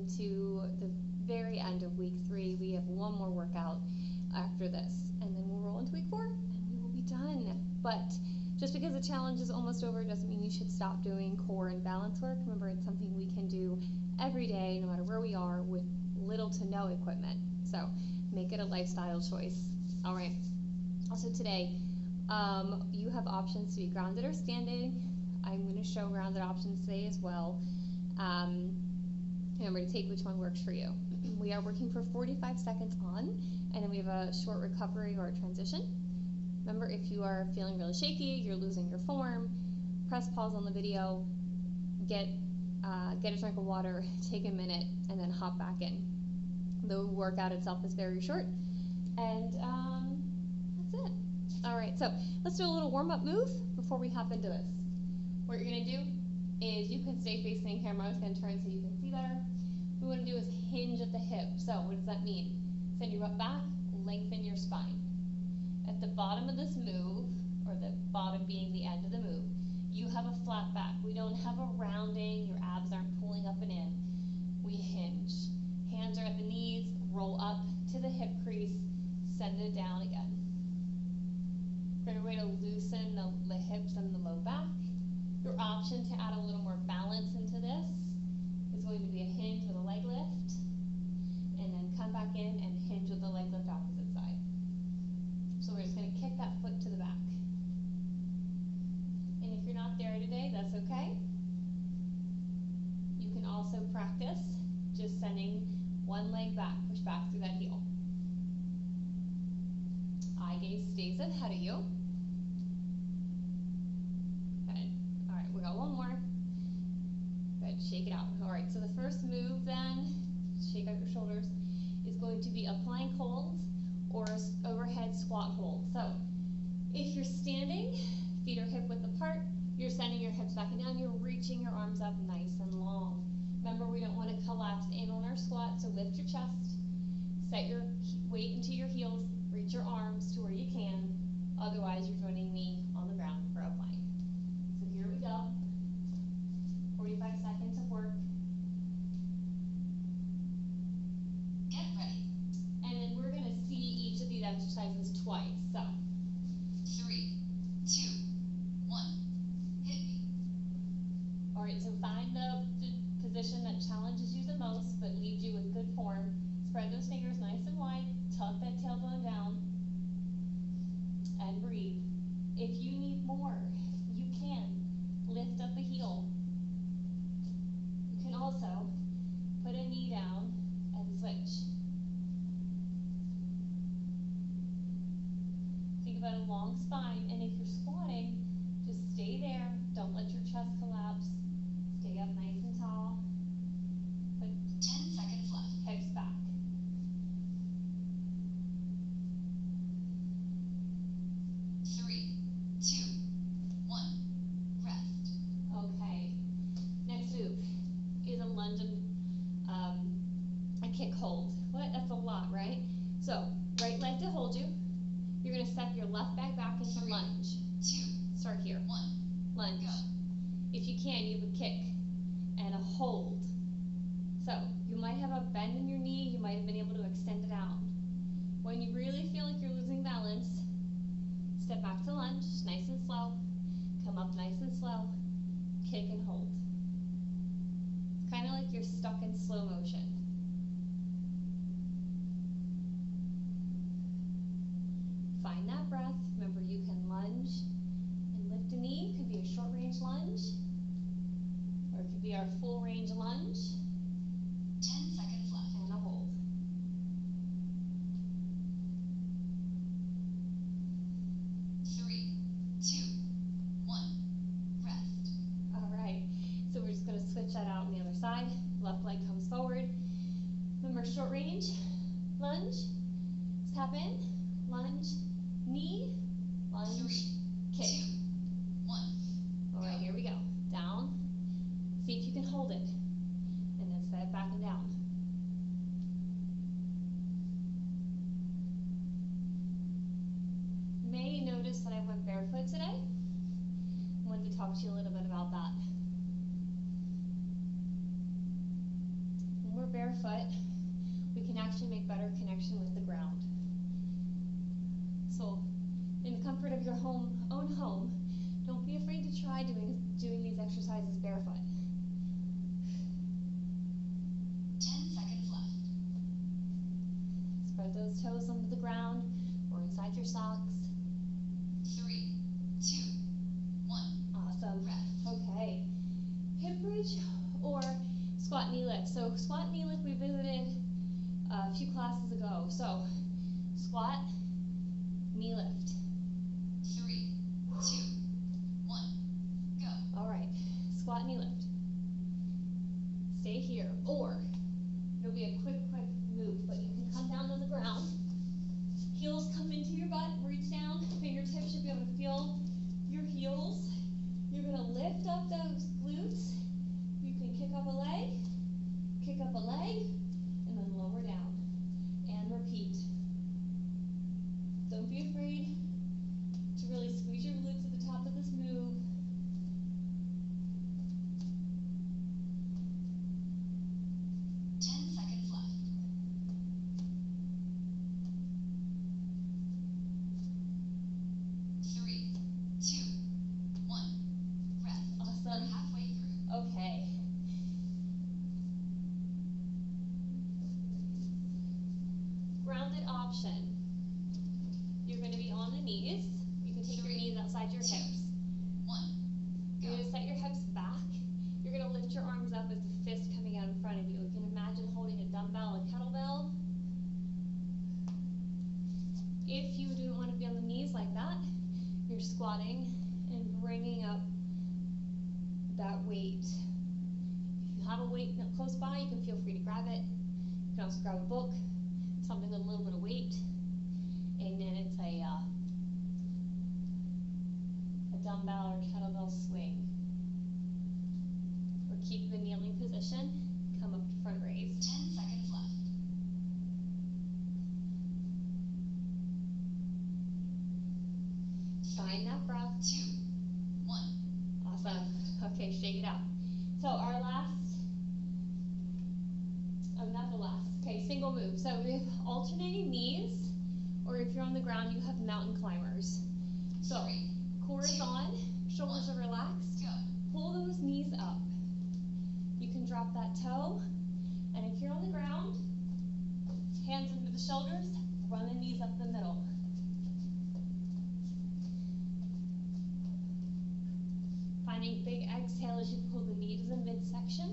into the very end of week 3. We have one more workout after this, and then we'll roll into week 4, and we will be done. But just because the challenge is almost over doesn't mean you should stop doing core and balance work. Remember, it's something we can do every day, no matter where we are, with little to no equipment. So make it a lifestyle choice. All right. Also today, you have options to be grounded or standing. I'm going to show grounded options today as well. Remember to take which one works for you. We are working for 45 seconds on, and then we have a short recovery or a transition. Remember, if you are feeling really shaky, you're losing your form, press pause on the video, get a drink of water, take a minute, and then hop back in. The workout itself is very short, and that's it. All right, so let's do a little warm-up move before we hop into this. What you're going to do is you can stay facing the camera. I was going to turn so you can see better. What we want to do is hinge at the hip. So what does that mean? Send your butt back, lengthen your spine. At the bottom of this move, or the bottom being the end of the move, you have a flat back. We don't have a rounding. Your abs aren't pulling up and in. We hinge. Hands are at the knees, roll up to the hip crease, send it down again. Great way to loosen the hips and the low back. Your option to add a little more balance into this is going to be a hinge with a leg lift, and then come back in and hinge with the leg lift opposite side. So we're just going to kick that foot to the back. And if you're not there today, that's okay. You can also practice just sending one leg back, push back through that heel. Eye gaze stays ahead of you. Good. All right, we got one more. Good, shake it out. All right, so the first move then, shake out your shoulders, is going to be a plank hold or an overhead squat hold. So if you're standing, feet are hip width apart, you're sending your hips back and down, you're reaching your arms up nice and long. Remember, we don't want to collapse in on our squat, so lift your chest, set your weight into your heels, reach your arms to where you can, otherwise you're joining me on the ground for a plank. So here we go, 45 seconds of work. Get ready. And then we're going to see each of these exercises twice. So 3, 2, 1, hit me. All right, so find the position that challenges you the most but leaves you with good form. Spread those fingers nice and wide, tuck that tailbone down, and breathe. If you need more, you can lift up a heel. You can also put a knee down and switch. Think about a long spine, and if you're squatting, just stay there. Don't let your chest collapse. Stay up nice and tall. Put 10 seconds left. Hips back. Lunge and a kick hold. What? That's a lot, right? So, right leg to hold you. You're going to step your left leg back into lunge. 2. Start here. 1. Lunge. Go. If you can, you have a kick and a hold. So, you might have a bend in your knee. You might have been able to extend it out. When you really feel like you're losing balance, step back to lunge, nice and slow. Come up nice and slow. Kick and hold. Kind of like you're stuck in slow motion. Find that breath. Remember, you can lunge and lift a knee. It could be a short range lunge, or it could be our full range lunge. 10 seconds left. And a hold. Going to switch that out on the other side. Left leg comes forward. Remember, short range, lunge, tap in, lunge, knee, lunge, 3, kick. 2, 1. All right, here we go. Down. See if you can hold it. And then set it back and down. You may notice that I went barefoot today. I wanted to talk to you a little bit about that. When we're actually make better connection with the ground. So, in the comfort of your own home, don't be afraid to try doing these exercises barefoot. 10 seconds left. Spread those toes onto the ground or inside your socks. 3, 2, 1. Awesome. Rest. Okay. Hip bridge or squat knee lift. So squat knee lift we visited a few classes ago. So squat, knee lift. 3, 2, 1. Go. All right. Squat, knee lift. Stay here. Or it'll be a quick move, but you can come down to the ground. Heels come into your butt, reach down, fingertips should be able to feel your heels. You're going to lift up those glutes. You can kick up a leg, and then lower down. And repeat. Don't be afraid to really squeeze your glutes at the top of this move. Halfway through. Okay. Grounded option. You're going to be on the knees. You can take your knees outside your hips. 1. You're going to set your hips back. You're going to lift your arms up with the fist coming out in front of you. You can imagine holding a dumbbell, a kettlebell. If you do want to be on the knees like that, you're squatting and bringing up that weight. If you have a weight close by, you can feel free to grab it. You can also grab a book, something with a little bit of weight, and then it's a dumbbell or kettlebell swing. Or keep the kneeling position, come up to front raise. 10 seconds left. Find that breath. 2, 1. Awesome. Okay, shake it out. So our not the last. Okay, single move. So we have alternating knees, or if you're on the ground, you have mountain climbers. So core is on, shoulders are relaxed. Go. Pull those knees up. You can drop that toe, and if you're on the ground, hands under the shoulders, run the knees up the middle. Finding big exhale as you pull the knee to the midsection.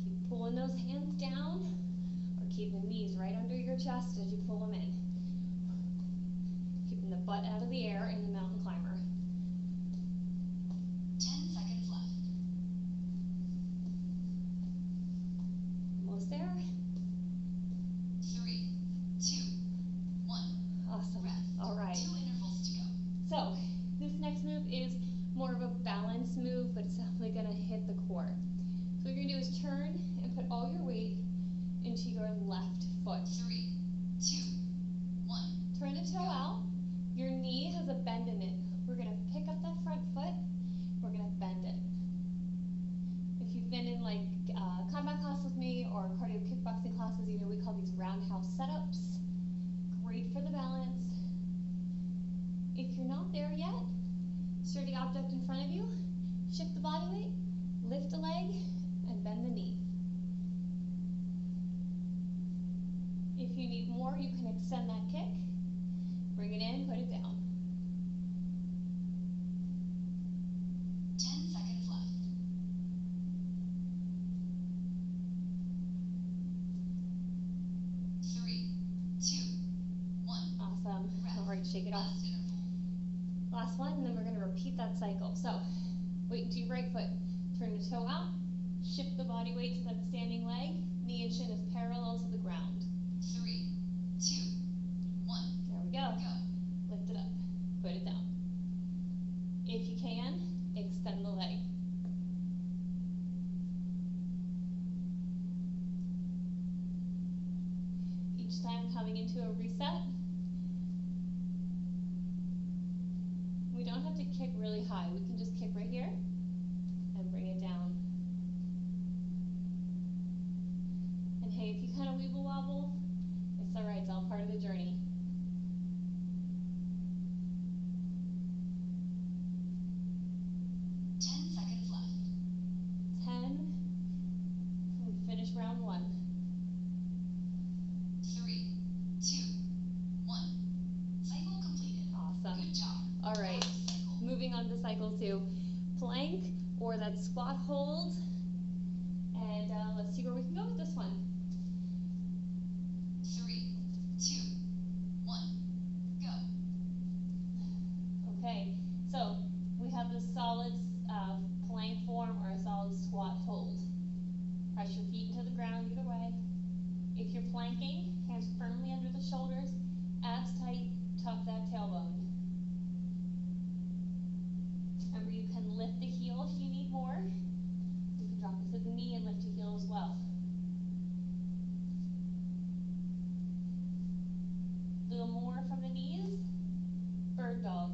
Keep pulling those hands down, or keep the knees right under your chest as you pull them in. Keeping the butt out of the air in the mountain climber. 10 seconds left. Almost there. 3, 2, 1. Awesome. Rest. All right. 2 intervals to go. So this next move is more of a balance move, but it's definitely going to hit the core. So what you're going to do is turn and put all your weight into your left foot. 3, 2, 1. Turn the toe out. Your knee has a bend in it. We're going to pick up that front foot. We're going to bend it. If you've been in like combat class with me or cardio kickboxing classes, you know we call these roundhouse setups. Great for the balance. If you're not there yet, sturdy object in front of you, shift the body weight, lift a leg, and bend the knee. If you need more, you can extend that kick, bring it in, put it down. 10 seconds left. 3, 2, 1. Awesome. Rest. All right, shake it off. Last interval. Last one, and then we're going to repeat that cycle. So, weight into your right foot. Turn the toe out. Shift the body weight to that standing leg. Knee and shin is parallel to the ground. 3, 2, 1. There we go. Go. Lift it up. Put it down. If you can, extend the leg. Each time coming into a reset. We don't have to kick really high. We can just kick right here and bring it down. hey, if you kind of weeble wobble, it's all right, it's all part of the journey. Finish round one. 3, 2, 1. Cycle completed. Awesome. Good job. All right. Cycle. Moving on to cycle 2. Plank or that squat hold. And let's see where we can go with this one. 3, 2, 1. Go. Okay. So we have the solid plank form or a solid squat hold. Press your feet into the ground either way. If you're planking, hands firmly under the shoulders, abs tight, tuck that tailbone. Remember, you can lift the heel if you need more. You can drop it to the knee and lift the heel as well. A little more from the knees. Bird dog.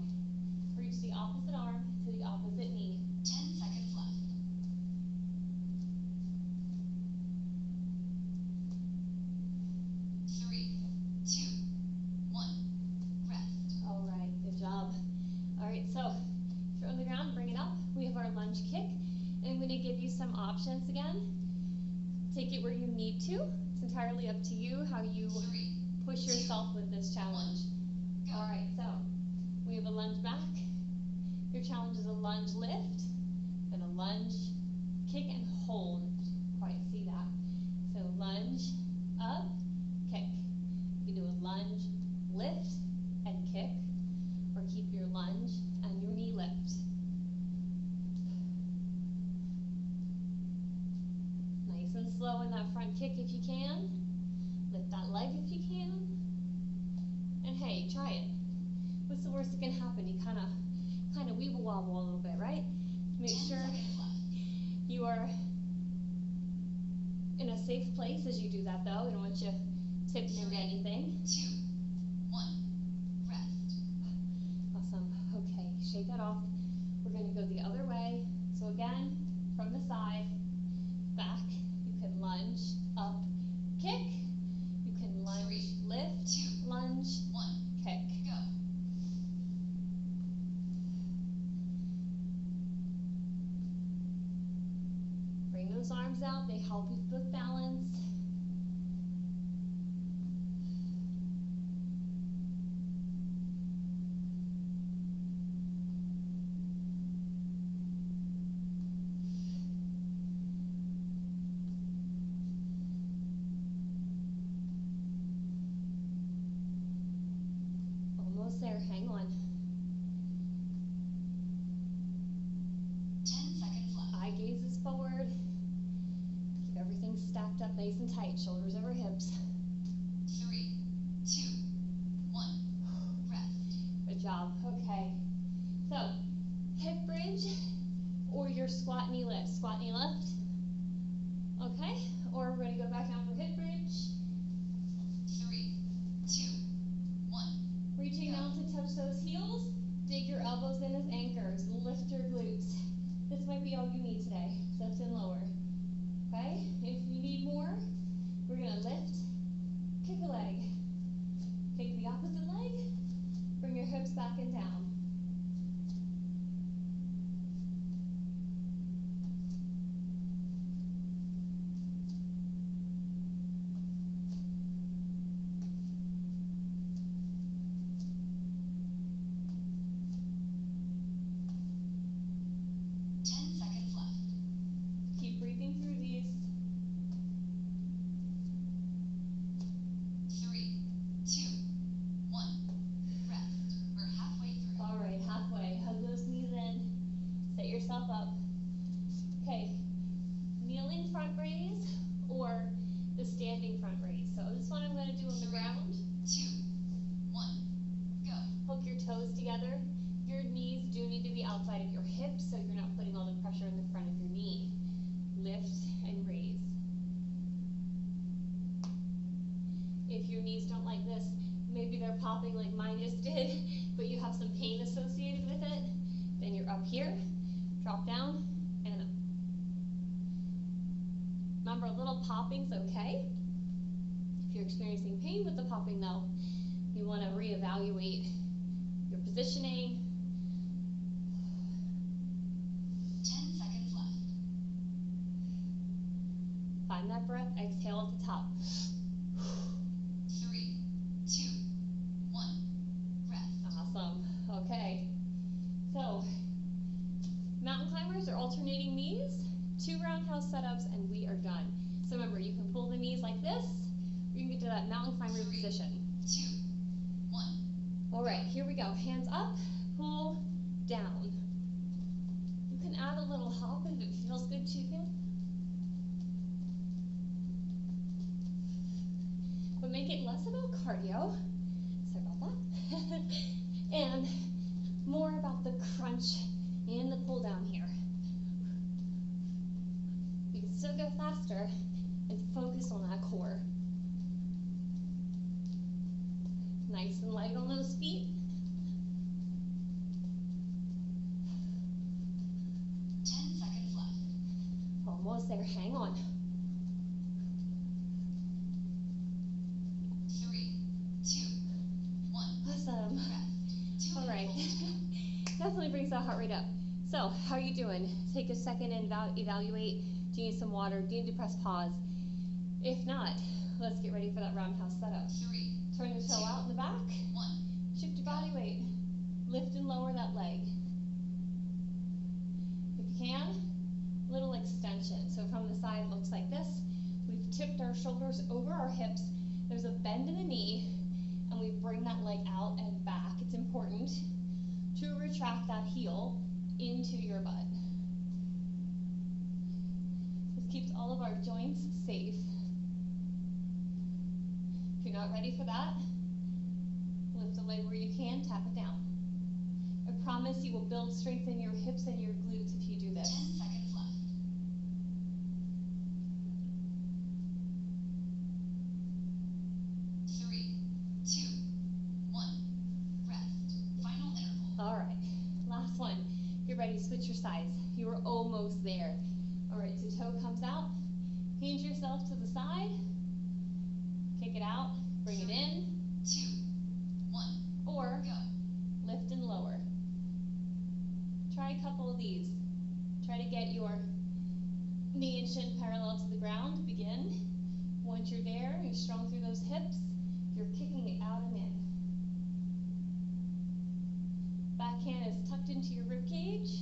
Reach the opposite arm to the opposite knee. 10 seconds left. 3, 2, 1. Rest. All right, good job. All right, so if you're on the ground, bring it up. We have our lunge kick. And I'm going to give you some options again. Take it where you need to. It's entirely up to you how you 3, push yourself with this challenge. go. All right, so we have a lunge back. Your challenge is a lunge lift, then a lunge kick and hold. Can't quite see that. So lunge up, kick. You can do a lunge lift and kick, or keep your lunge and your knee lift. Nice and slow in that front kick if you can. Lift that leg if you can. And hey, try it. What's the worst that can happen? You kind of weeble wobble a little bit, right? Make 10 sure seconds left. you are in a safe place as you do that, though. We don't want you tipping into anything. 2, 1. Rest. Awesome. Okay, shake that off. We're going to go the other way. So again, from the side, back. You can lunge, up, kick. You can lunge, 3, lift, 2, lunge, 1. kick. Go. Bring those arms out. They help you with balance. Almost there. Hang on. 10 seconds left. Eye gazes forward. Keep everything stacked up nice and tight. Shoulders over hips. 3, 2, 1. Rest. Good job. Okay. So, hip bridge or your squat knee lift. Squat knee lift. Okay. Or we're going to go back down for hip bridge. 3, 2, 1. Reaching down to touch those heels. Dig your elbows in as anchors. Lift your glutes. This might be all you need today. Lift and lower. Okay? If you need more, we're going to lift, kick a leg. Kick the opposite leg. Bring your hips back and down. Keep breathing through these. 3, 2, 1. Rest. We're halfway through. All right, halfway. Hug those knees in. Set yourself up. Okay, kneeling front raise or the standing front raise. So this one I'm going to do on the ground. 2, 1. Go. Hook your toes together. Your knees do need to be outside of your hips so you're not putting all the pressure in the front of your knee. Lift and raise. If your knees don't like this, maybe they're popping like mine just did, but you have some pain associated with it, then you're up here, drop down, and up. Remember, a little popping's okay. If you're experiencing pain with the popping though, you want to reevaluate your positioning. 10 seconds left. Find that breath, exhale at the top. 3, 2, 1. Rest. Awesome. Okay. So, mountain climbers are alternating knees, 2 roundhouse setups, and we are done. So remember, you can pull the knees like this, or you can get to that mountain climber 3, position. 2, 1. All right, here we go. Hands up, pull down. You can add a little hop if it feels good to you. But make it less about cardio, sorry about that, and more about the crunch and the pull down here. You can still go faster and focus on that core. Nice and light on those feet. 10 seconds left. Almost there, hang on. 3, 2, 1. Awesome. Rest. 2 All right. minutes to go. Definitely brings that heart rate up. So, how are you doing? Take a second and evaluate. Do you need some water? Do you need to press pause? If not, let's get ready for that roundhouse setup. 3, Turn your toe out in the back. 1. Shift your body weight. Lift and lower that leg. If you can, little extension. So from the side, it looks like this. We've tipped our shoulders over our hips. There's a bend in the knee, and we bring that leg out and back. It's important to retract that heel into your butt. This keeps all of our joints safe. If you're not ready for that, lift the leg where you can, tap it down. I promise you will build strength in your hips and your glutes if you do 10 this. seconds left. 3, 2, 1. Rest. Final interval. All right, last one. Get ready, switch your sides. You are almost there. All right, so toe comes out. Hinge yourself to the side. Kick it out, bring it in, 2, 1. or Go. lift and lower. Try a couple of these. Try to get your knee and shin parallel to the ground. Begin. Once you're there, you're strong through those hips, you're kicking it out and in. Backhand is tucked into your rib cage.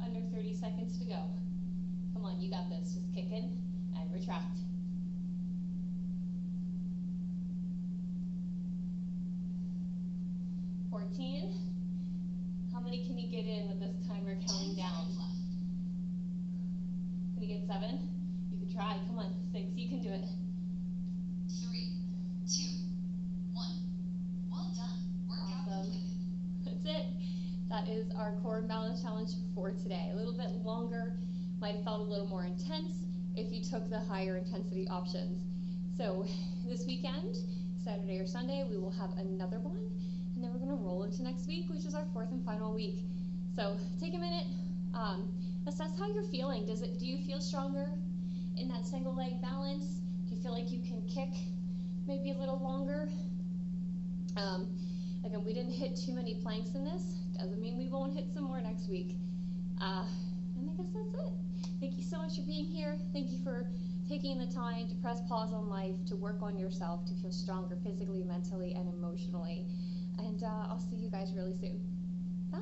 Under 30 seconds to go. Come on, you got this. Just kick in and retract. How many can you get in with this timer counting 10 down? seconds left. Can you get 7? You can try. Come on, 6. You can do it. 3, 2, 1. Well done. Workout Awesome. completed. That's it. That is our core and balance challenge for today. A little bit longer, might have felt a little more intense if you took the higher intensity options. So this weekend, Saturday or Sunday, we will have another one. And then we're going to roll into next week, which is our 4th and final week. So take a minute, assess how you're feeling. Do you feel stronger in that single leg balance? Do you feel like you can kick maybe a little longer? Again, we didn't hit too many planks in this. Doesn't mean we won't hit some more next week. And I guess that's it. Thank you so much for being here. Thank you for taking the time to press pause on life, to work on yourself, to feel stronger physically, mentally, and emotionally. And I'll see you guys really soon. Bye.